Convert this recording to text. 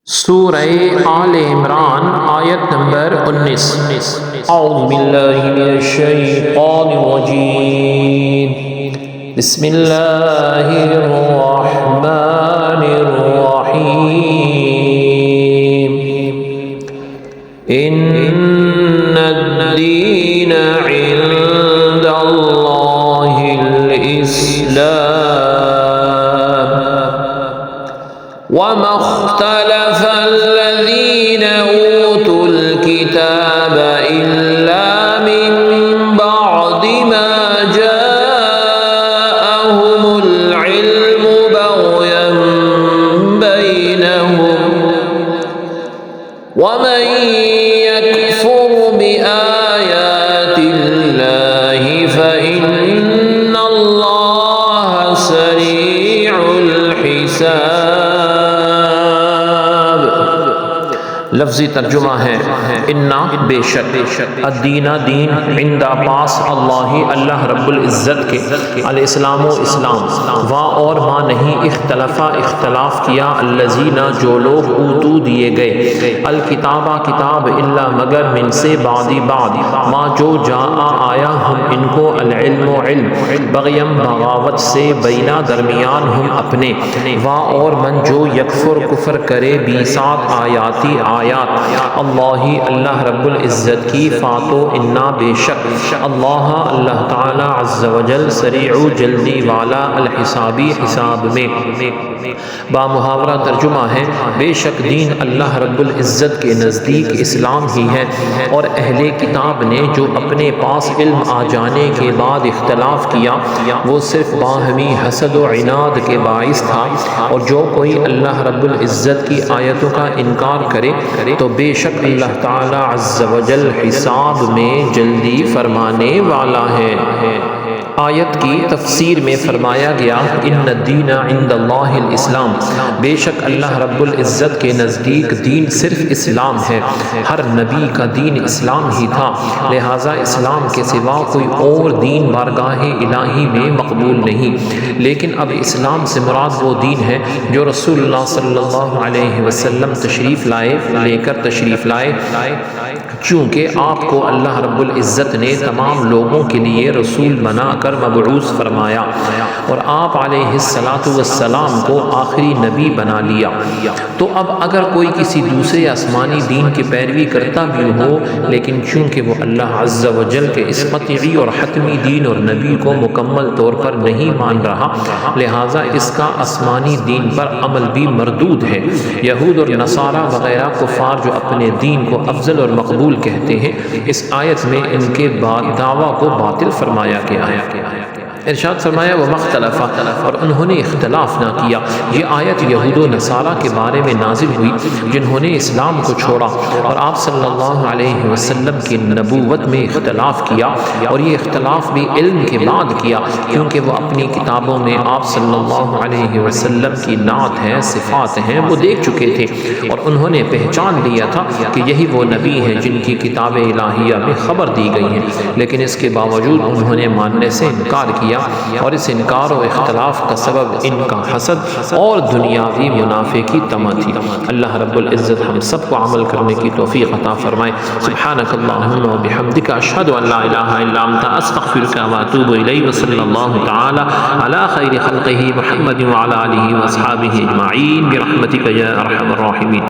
سورہ آل عمران آیت نمبر 19۔ اعوذ باللہ من الشیطان الرجیم، بسم اللہ الرحمن الرحیم۔ ان الدین عند اللہ الاسلام، وما اختلف الذين أوتوا الكتاب إلا من بعد ما جاءهم العلم بغيا بينهم، ومن يكفر بآيات الله فإن الله سريع الحساب۔ لفظی ترجمہ ہے انا بے شک، الدین دین عند پاس اللہ اللہ رب العزت کے، الاسلام و اسلام، وا اور ماں نہیں، اختلفا اختلاف کیا، الذین جو لوگ اوتو دیے گئے، الکتابہ کتاب، الا مگر، من سے بعد بعد، ما جو جاء آیا ہم ان کو، العلم علم، بغیم بغاوت سے، بینا درمیان ہم اپنے، وا اور من جو یکفر کفر کرے، بیسات آیاتی آیات اللہ اللہ رب العزت کی، فاتو انا بے شک اللہ اللہ تعالی عز و جل، سریع جلدی والا، الحسابی حساب میں۔ با محاورہ ترجمہ ہے بے شک دین اللہ رب العزت کے نزدیک اسلام ہی ہے، اور اہل کتاب نے جو اپنے پاس علم آ جانے کے بعد اختلاف کیا، وہ صرف باہمی حسد و عناد کے باعث تھا، اور جو کوئی اللہ رب العزت کی آیتوں کا انکار کرے تو بے شک اللہ تعالی عز و جل حساب میں جلدی فرمانے والا ہے۔ آیت کی تفسیر میں فرمایا گیا ان الدین عند اللہ الاسلام، بے شک اللہ رب العزت کے نزدیک دین صرف اسلام ہے، ہر نبی کا دین اسلام ہی تھا، لہٰذا اسلام کے سوا کوئی اور دین بارگاہ الہی میں مقبول نہیں، لیکن اب اسلام سے مراد وہ دین ہے جو رسول اللہ صلی اللہ علیہ وسلم لے کر تشریف لائے، چونکہ آپ کو اللہ رب العزت نے تمام لوگوں کے لیے رسول بنا کر مبعوث فرمایا، اور آپ علیہ السلام کو آخری نبی بنا لیا۔ تو اب اگر کوئی کسی دوسرے آسمانی دین کی پیروی کرتا بھی ہو، لیکن چونکہ وہ اللہ عز و جل کے اس قطعی اور حتمی دین اور نبی کو مکمل طور پر نہیں مان رہا، لہٰذا اس کا آسمانی دین پر عمل بھی مردود ہے۔ یہود اور نصارہ وغیرہ کفار جو اپنے دین کو افضل اور مقبول کہتے ہیں، اس آیت میں ان کے دعویٰ کو باطل فرمایا گیا ہے۔ ارشاد فرمایا وما اختلف، اور انہوں نے اختلاف نہ کیا۔ یہ آیت یہود و نصارہ کے بارے میں نازل ہوئی جنہوں نے اسلام کو چھوڑا اور آپ صلی اللہ علیہ وسلم کی نبوت میں اختلاف کیا، اور یہ اختلاف بھی علم کے بعد کیا، کیونکہ وہ اپنی کتابوں میں آپ صلی اللہ علیہ وسلم کی نعت ہیں، صفات ہیں، وہ دیکھ چکے تھے، اور انہوں نے پہچان لیا تھا کہ یہی وہ نبی ہیں جن کی کتاب الہیہ میں خبر دی گئی ہے، لیکن اس کے باوجود انہوں نے ماننے سے انکار کیا، اور اس انکار و اختلاف کا سبب ان کا حسد اور دنیاوی منافع کی طمع تھی۔ اللہ رب العزت ہم سب کو عمل کرنے کی توفیق عطا فرمائے۔ سبحانک اللہم و بحمدک، اشہد ان لا الہ الا انت، استغفرک و اتوب الیک، وصلی اللہ تعالی علی خیر خلقہ محمد وعلی آلہ واصحابہ اجمعین برحمتک یا ارحم الراحمین۔